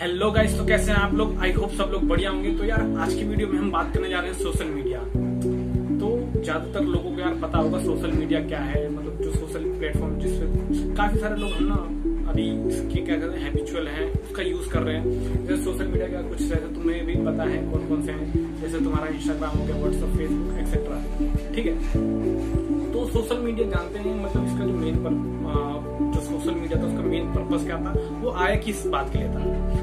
Hello guys, तो कैसे हैं आप लोग। आई होप सब लोग बढ़िया होंगे। तो यार आज की वीडियो में हम बात करने जा रहे हैं सोशल मीडिया। तो ज्यादातर लोगों को यार पता होगा सोशल मीडिया क्या है, मतलब जो सोशल प्लेटफॉर्म जिसपे काफी सारे लोग हम ना अभी इसके क्या कहते हैं हैबिचुअल हैं, उसका यूज कर रहे हैं। जैसे सोशल मीडिया का कुछ जैसे तुम्हें भी पता है कौन कौन से हैं, जैसे तुम्हारा इंस्टाग्राम हो गया, व्हाट्सएप, फेसबुक एक्सेट्रा। ठीक है, तो सोशल मीडिया जानते हैं मतलब इसका जो जो सोशल मीडिया था उसका मेन पर्पस क्या था, वो आया किस बात के लिए था।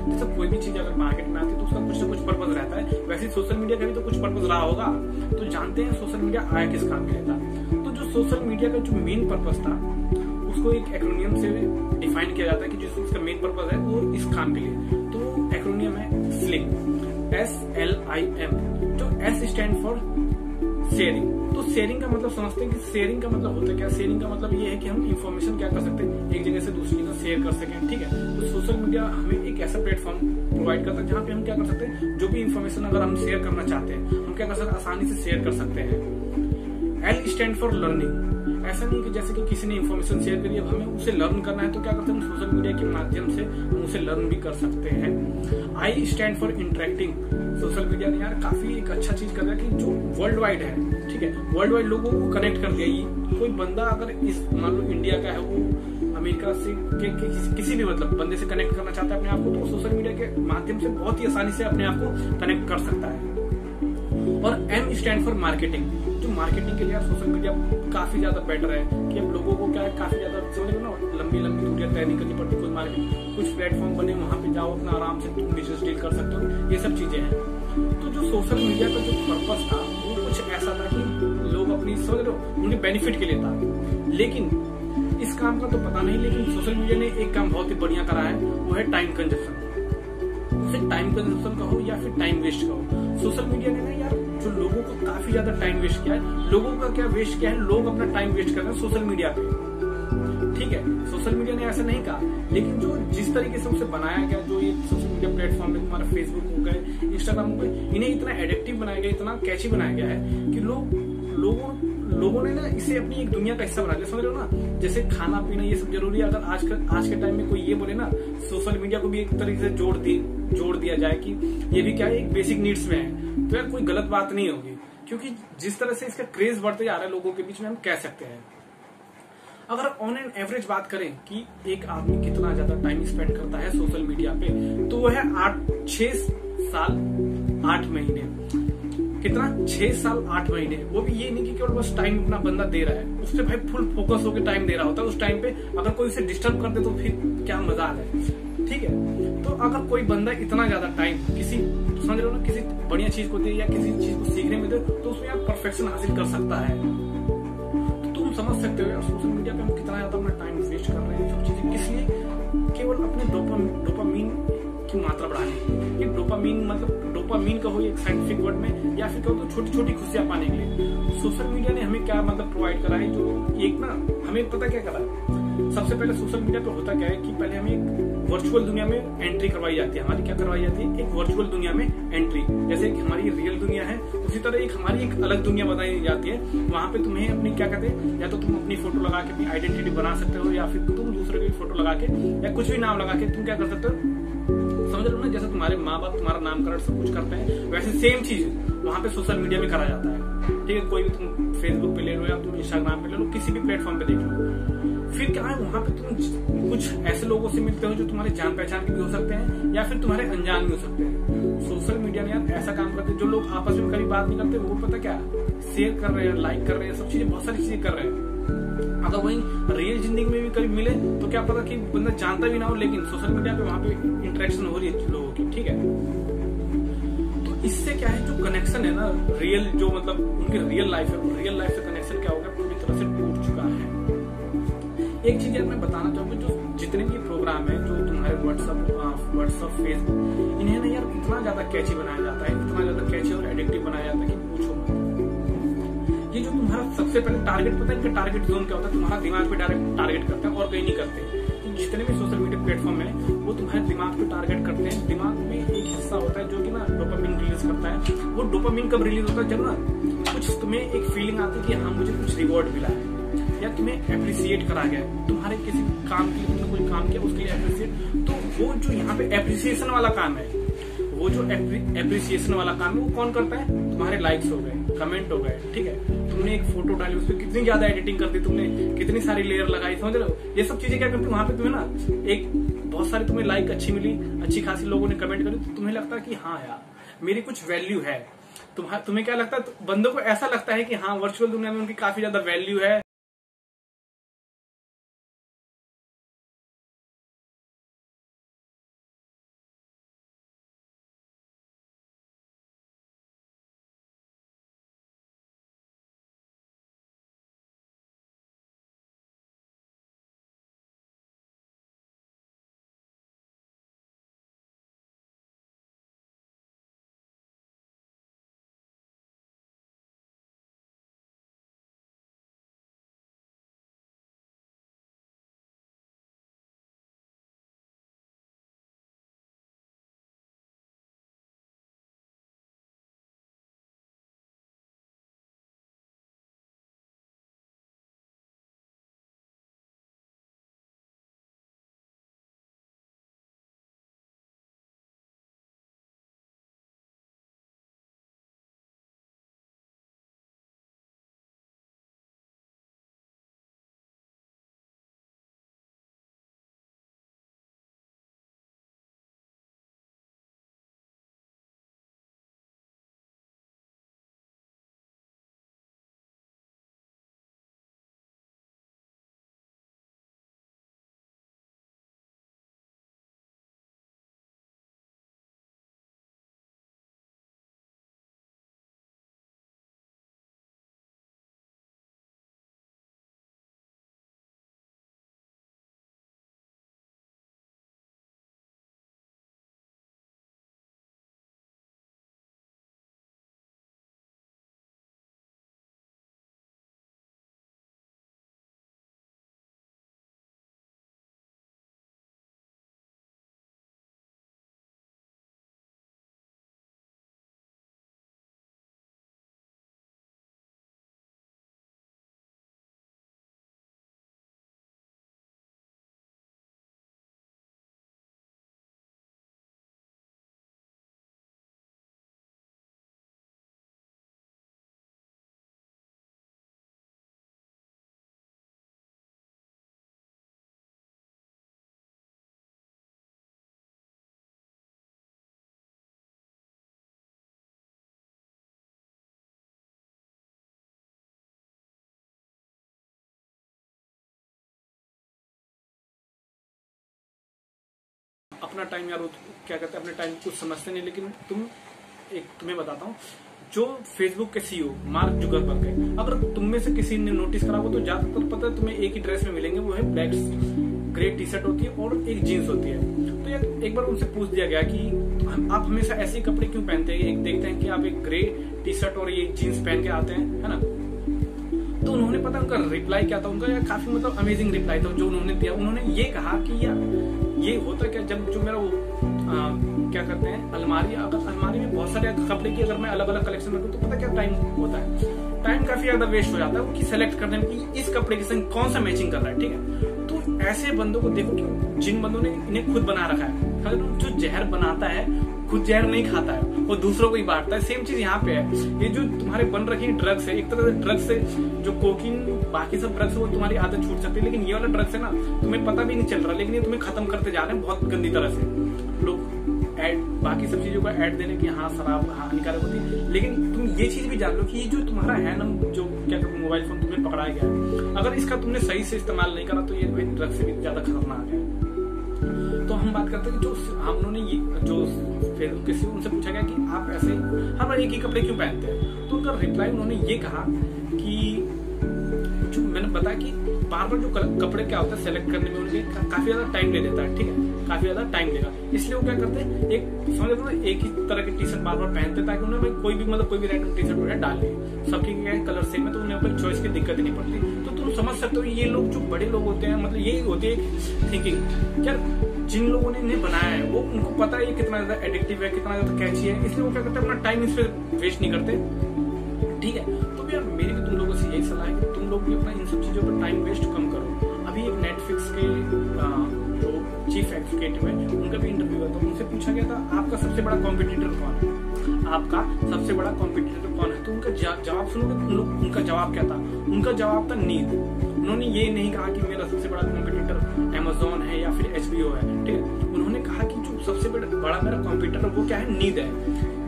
जैसे कोई भी चीज अगर मार्केट में आती है तो उसका कुछ ना कुछ पर्पस रहता है, वैसे सोशल मीडिया का भी तो कुछ पर्पस रहा होगा। तो जानते हैं सोशल मीडिया आया किस काम के लिए था। तो जो सोशल मीडिया का जो मेन पर्पस था उसको एक एक्रोनियम से डिफाइन किया जाता है कि जो उसका मेन पर्पस है वो इस काम के लिए। तो एक्रोनियम है स्लिम, SLIM। जो S स्टैंड फॉर शेयरिंग। तो शेयरिंग का मतलब समझते हैं कि शेयरिंग का मतलब होता है क्या। शेयरिंग का मतलब ये है कि हम इंफॉर्मेशन क्या कर सकते हैं, एक जगह से दूसरी जगह शेयर कर सकें। ठीक है, तो सोशल मीडिया हमें एक ऐसा प्लेटफॉर्म प्रोवाइड करता है जहाँ पे हम क्या कर सकते हैं, जो भी इंफॉर्मेशन अगर हम शेयर करना चाहते हैं हम क्या कर सकते हैं, आसानी से शेयर कर सकते हैं। L stand for learning. ऐसा नहीं कि जैसे कि किसी ने इन्फॉर्मेशन शेयर करी, अब हमें उसे लर्न करना है तो क्या करते हैं, सोशल मीडिया के माध्यम से हम उसे लर्न भी कर सकते हैं। I stand for interacting. Social media ने यार काफी एक अच्छा चीज कर रहा है कि जो वर्ल्ड वाइड है, ठीक है, वर्ल्ड वाइड लोगों को कनेक्ट कर दिया। कोई बंदा अगर इस मान लो इंडिया का है, वो अमेरिका से किसी भी मतलब बंदे से कनेक्ट करना चाहता है अपने आप को, तो सोशल मीडिया के माध्यम से बहुत ही आसानी से अपने आप को कनेक्ट कर सकता है। और M स्टैंड फॉर मार्केटिंग। जो मार्केटिंग के लिए सोशल मीडिया काफी ज्यादा बेटर है कि अब लोगों को क्या है, काफी ज्यादा समझ लो ना, लंबी लंबी दूरियां तय नहीं करनी पड़ती। कोई मार्केटिंग कुछ प्लेटफॉर्म बने, वहां पे जाओ, अपना आराम से तुम बिजनेस डील कर सकते हो, ये सब चीजें हैं। तो जो सोशल मीडिया का जो पर्पस था वो कुछ ऐसा था कि लोग अपनी समझ लो उनके बेनिफिट के लिए था। लेकिन इस काम का तो पता नहीं, लेकिन सोशल मीडिया ने एक काम बहुत ही बढ़िया करा है, वो है टाइम कंजप्शन। उसे टाइम कंजप्शन कहो या फिर टाइम वेस्ट कहो, सोशल मीडिया ने ना यार जो लोगों को काफी ज्यादा टाइम वेस्ट किया है। लोगों का क्या वेस्ट किया है, लोग अपना टाइम वेस्ट कर रहे हैं सोशल मीडिया पे। ठीक है, सोशल मीडिया ने ऐसा नहीं कहा, लेकिन जो जिस तरीके से उसे बनाया गया, जो ये सोशल मीडिया प्लेटफॉर्म है, तुम्हारा फेसबुक हो गए, इंस्टाग्राम हो गए, इन्हें इतना एडिक्टिव बनाया गया, इतना कैची बनाया गया है कि लोगों ने ना इसे अपनी एक दुनिया का हिस्सा बना लिया। समझ रहे हो ना, जैसे खाना पीना ये सब जरूरी है। अगर आज के टाइम में कोई ये बोले ना, सोशल मीडिया को भी एक तरीके से जोड़ दिया जाए कि ये भी क्या है, एक बेसिक नीड्स में है, तो यार कोई गलत बात नहीं होगी। क्योंकि जिस तरह से इसका क्रेज बढ़ते जा रहा है लोगों के बीच में, हम कह सकते हैं अगर ऑन एन एवरेज बात करें कि एक आदमी कितना ज्यादा टाइम स्पेंड करता है सोशल मीडिया पे, तो वो है 6 साल 8 महीने। कितना? 6 साल 8 महीने। वो भी ये नहीं कि केवल बस टाइम अपना बंदा दे रहा है, उससे भाई फुल फोकस होकर टाइम दे रहा होता है। उस टाइम पे अगर कोई उसे डिस्टर्ब कर दे तो फिर क्या मजाक है। ठीक है, तो अगर कोई बंदा इतना ज्यादा टाइम किसी समझ रहे हो ना, किसी बढ़िया चीज को दे या किसी चीज को सीखने में दे, तो उसमें आप परफेक्शन हासिल कर सकता है। तो तुम समझ सकते हो यार सोशल मीडिया पे हम कितना ज्यादा अपना टाइम वेस्ट कर रहे हैं सब चीजें किस लिए, केवल अपने डोपामीन की मात्रा बढ़ाने। ये डोपामीन मतलब डोपामीन कहो एक साइंटिफिक वर्ड में, या फिर कहो तो छोटी छोटी खुशियां पाने के लिए सोशल मीडिया ने हमें क्या मतलब प्रोवाइड करा है। जो एक ना हमें पता क्या करा है, सबसे पहले सोशल मीडिया पे होता क्या है कि पहले हमें एक वर्चुअल दुनिया में एंट्री करवाई जाती है। हमारी क्या करवाई जाती है, एक वर्चुअल दुनिया में एंट्री। जैसे कि हमारी रियल दुनिया है, उसी तरह एक हमारी एक अलग दुनिया बताई जाती है। वहां पे तुम्हें अपनी क्या कहते हैं, या तो तुम अपनी फोटो लगा के अपनी आइडेंटिटी बना सकते हो, या फिर तुम दूसरे की फोटो लगा के या कुछ भी नाम लगा के तुम क्या कर सकते हो, समझ रहे हो ना, जैसे तुम्हारे माँ बाप तुम्हारा नामकरण सब कुछ करते हैं, वैसे सेम चीज वहां पे सोशल मीडिया में करा जाता है। ठीक है, कोई भी तुम फेसबुक पे ले लो या तुम इंस्टाग्राम पे ले लो, किसी भी प्लेटफॉर्म पे देख लो। फिर क्या है, वहां पे तुम कुछ ऐसे लोगों से मिलते हो जो तुम्हारे जान पहचान के भी हो सकते हैं या फिर तुम्हारे अनजान भी हो सकते हैं। सोशल मीडिया ने यार ऐसा काम करते हैं, जो लोग आपस में कभी बात नहीं करते वो पता क्या शेयर कर रहे हैं, लाइक कर रहे हैं, सब चीजें बहुत सारी चीजें कर रहे हैं। अगर वही रियल जिंदगी में भी कभी मिले तो क्या पता कि बंदा जानता भी ना हो, लेकिन सोशल मीडिया पे वहां पे इंटरेक्शन हो रही है लोगों की। ठीक है, तो इससे क्या है, जो कनेक्शन है ना रियल, जो मतलब उनकी रियल लाइफ है, रियल लाइफ से कनेक्शन क्या होगा, पूरी तरह से टूट चुका है। एक चीज मैं बताना चाहूंगा, जो जितने भी प्रोग्राम है जो तुम्हारे व्हाट्सएप फेसबुक, इन्हें ना यार इतना ज्यादा कैची बनाया जाता है, इतना ज्यादा कैची और एडिक्टिव बनाया जाता है कि पूछो मत। ये जो तुम्हारा सबसे पहले टारगेट पता है, इनका टारगेट जोन क्या होता है, तुम्हारा दिमाग पे डायरेक्ट टारगेट करते हैं और कहीं नहीं करते। जितने भी सोशल मीडिया प्लेटफॉर्म है वो तुम्हारे दिमाग पे टारगेट करते हैं। दिमाग में एक हिस्सा होता है जो कि ना डोपामिन रिलीज करता है। वो डोपामिन कब रिलीज होता है, जब ना कुछ तुम्हें एक फीलिंग आती है कि हाँ मुझे कुछ रिवॉर्ड मिला है, या तुम्हें अप्रिशिएट करा गया, तुम्हारे किसी काम के लिए तुमने कोई काम किया उसके लिए अप्रिशिएट, तो वो जो यहाँ पे एप्रिसिएशन वाला काम है, वो जो एप्रिसिएशन वाला काम है वो कौन करता है? तुम्हारे लाइक्स हो गए, कमेंट हो गए, ठीक है, तुमने एक फोटो डाली, उस पर कितनी ज्यादा एडिटिंग कर दी तुमने, कितनी सारी लेयर लगाई, समझ रहे हो? ये सब चीजें क्या करती है, वहां पे तुम्हें ना एक बहुत सारी तुम्हें लाइक अच्छी मिली, अच्छी खासी लोगों ने कमेंट करी, तो तुम्हें लगता है कि हाँ यार मेरी कुछ वैल्यू है। तुम्हें क्या लगता है? बंदों को ऐसा लगता है कि हाँ वर्चुअल दुनिया में उनकी काफी ज्यादा वैल्यू है। अपना टाइम यार क्या कहते हैं, अपने टाइम कुछ समझते नहीं। लेकिन तुम्हें बताता हूँ, जो फेसबुक के सीईओ मार्क जुकरबर्ग है, अगर तुम में से किसी ने नोटिस करा हो तो ज्यादातर पता है तुम्हें एक ही ड्रेस में मिलेंगे, वो है ब्लैक ग्रे टी शर्ट होती है और एक जीन्स होती है। तो यार एक बार उनसे पूछ दिया गया कि आप हमेशा ऐसे कपड़े क्यों पहनते हैं, एक देखते हैं कि आप एक ग्रे टी शर्ट और ये जीन्स पहन के आते हैं, है ना। तो उन्होंने पता उनका रिप्लाई क्या था, उनका यार काफी मतलब अमेजिंग रिप्लाई था जो उन्होंने दिया। उन्होंने ये कहा कि यार ये होता क्या, जब जो मेरा वो क्या करते हैं अलमारी, अगर अलमारी में बहुत सारे कपड़े की अगर मैं अलग अलग कलेक्शन रखूं तो पता क्या टाइम होता है, टाइम काफी ज्यादा वेस्ट हो जाता है उनकी सेलेक्ट करने में कि इस कपड़े के संग कौन सा मैचिंग कर रहा है, ठीक है। तो ऐसे बंदों को देखो कि जिन बंदों ने इन्हें खुद बना रखा है, जो जहर बनाता है खुद जहर नहीं खाता है, वो दूसरों को ही बांटता है। सेम चीज यहाँ पे है, ये जो तुम्हारे बन रखी ड्रग्स है, एक तरह से ड्रग्स से जो कोकीन बाकी सब ड्रग्स है वो तुम्हारी आदत छूट सकती है, लेकिन ये वाला ड्रग्स है ना तुम्हें पता भी नहीं चल रहा, लेकिन ये तुम्हें खत्म करते जा रहे हैं बहुत गंदी तरह से। लोग ऐड बाकी सब चीजों का ऐड देने की हाँ शराब हानिकारक होती है, लेकिन तुम ये चीज भी जान लो कि ये जो तुम्हारा है ना, जो क्या कहते हैं मोबाइल फोन तुम्हें पकड़ाया गया है, अगर इसका तुमने सही से इस्तेमाल नहीं करा तो ये ड्रग्स से भी ज्यादा खतरनाक है। तो हम बात करते हैं कि जो हमने ये जो फेसबुक के सीईओ उनसे पूछा गया कि आप ऐसे हर बार एक ही कपड़े क्यों पहनते हैं, तो उनका रिप्लाई उन्होंने ये कहा कि जो मैंने बताया कि बार बार जो कपड़े क्या होता है सेलेक्ट करने में उनके काफी ज्यादा टाइम ले लेता है, ठीक है, काफी ज्यादा टाइम लेगा, इसलिए वो क्या करते हैं एक समझ लो एक ही तरह की टी शर्ट बार बार पहनते ताकि उन्हें कोई भी मतलब कोई भी रैंडम टी शर्ट डाल ली, सबकी क्या कलर सेम है तो उन्हें कोई चॉइस की दिक्कत नहीं पड़ती। तो तुम समझ सकते हो ये लोग जो बड़े लोग होते हैं, मतलब यही होती है थिंकिंग, यार जिन लोगों ने इन्हें बनाया है वो उनको पता है ये कितना ज्यादा एडिक्टिव है, कितना ज्यादा कैची है, इसलिए वो क्या करते हैं अपना टाइम इस पर वेस्ट नहीं करते, ठीक है। तो यार मेरी भी तुम लोगों से यही सलाह है कि तुम लोग भी अपना इन सब चीजों पर टाइम वेस्ट कम करो। अभी एक नेटफ्लिक्स के जो चीफ एग्जीक्यूटिव है, उनका भी इंटरव्यू हुआ था। उनसे पूछा गया था आपका सबसे बड़ा कॉम्पिटिटर कौन है, आपका सबसे बड़ा कॉम्पिटिटर कौन है। तो उनका जवाब सुनोगे, उनका जवाब क्या था, उनका जवाब था नींद। उन्होंने ये नहीं कहा कि मेरा सबसे बड़ा कॉम्पिटिटर अमेज़न है या फिर HBO है, ठीक है। उन्होंने कहा कि जो सबसे बड़ा मेरा कॉम्पिटिटर वो क्या है, नींद है।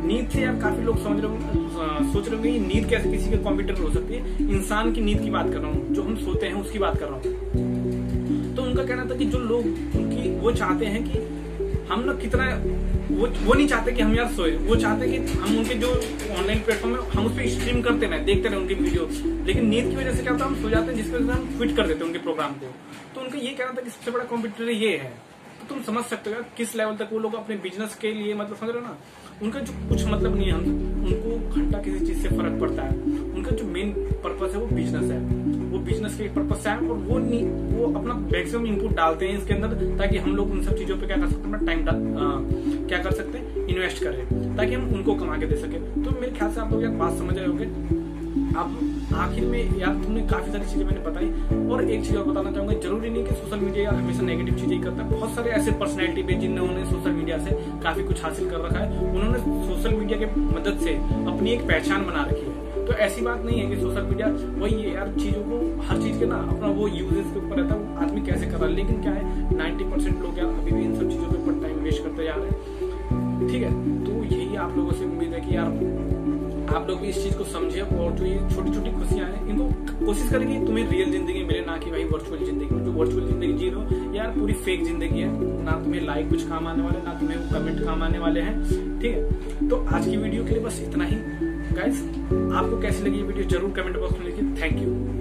नींद से यार काफी लोग सोच रहे होंगे नींद कैसे किसी के कंप्यूटर हो सकती है। इंसान की नींद की बात कर रहा हूँ, जो हम सोते हैं उसकी बात कर रहा हूँ। तो उनका कहना था कि जो लोग उनकी वो चाहते हैं कि हम लोग कितना वो नहीं चाहते कि हम यार सोए, वो चाहते हैं कि हम उनके जो ऑनलाइन प्लेटफॉर्म है हम उस पर स्ट्रीम करते रहे, देखते रहे उनकी वीडियो। लेकिन नींद की वजह से क्या होता है, हम सो जाते हैं, जिसकी वजह से हम क्विट कर देते हैं उनके प्रोग्राम को। तो उनका ये कहना था कि सबसे बड़ा कॉम्पिटिटर ये है। तो तुम समझ सकते हो किस लेवल तक वो लोग अपने बिजनेस के लिए, मतलब समझ रहे हो ना, उनका जो कुछ मतलब नहीं है, उनको घंटा किसी चीज से फर्क पड़ता है। उनका जो मेन पर्पस है वो बिजनेस है, वो बिजनेस के पर्पस से है, और वो अपना मैक्सिमम इनपुट डालते हैं इसके अंदर, ताकि हम लोग उन सब चीजों पे क्या कर सकते हैं, अपना टाइम क्या कर सकते हैं, इन्वेस्ट करें, ताकि हम उनको कमा के दे सके। तो मेरे ख्याल से आप लोग यार बात समझ रहे होंगे। अब आखिर में यार तुमने काफी सारी चीजें मैंने बताई, और एक चीज और बताना चाहूंगा, जरूरी नहीं कि सोशल मीडिया यार हमेशा नेगेटिव चीजें ही करता है। बहुत सारे ऐसे पर्सनैलिटी भी जिन्होंने सोशल मीडिया से काफी कुछ हासिल कर रखा है, उन्होंने सोशल मीडिया के मदद से अपनी एक पहचान बना रखी है। तो ऐसी बात नहीं है कि सोशल मीडिया वही है यार, चीजों को हर चीज के ना अपना वो यूजेस के ऊपर रहता है, वो आदमी कैसे कर रहा है। लेकिन क्या है, 90% लोग यार अभी भी इन सब चीजों के ऊपर टाइम वेस्ट करते जा रहे हैं, ठीक है। तो यही आप लोगों से उम्मीद है कि यार आप लोग भी इस चीज को समझे, और जो ये छोटी छोटी खुशियां हैं इनको कोशिश करें कि तुम्हें रियल जिंदगी मिले, ना कि भाई वर्चुअल जिंदगी में। जो वर्चुअल जिंदगी जी रहे हो यार पूरी फेक जिंदगी है, ना तुम्हें लाइक कुछ काम आने वाले, ना तुम्हें कमेंट काम आने वाले हैं, ठीक है। तो आज की वीडियो के लिए बस इतना ही गाइस। आपको कैसी लगी ये वीडियो जरूर कमेंट बॉक्स में लिखिए। Thank you.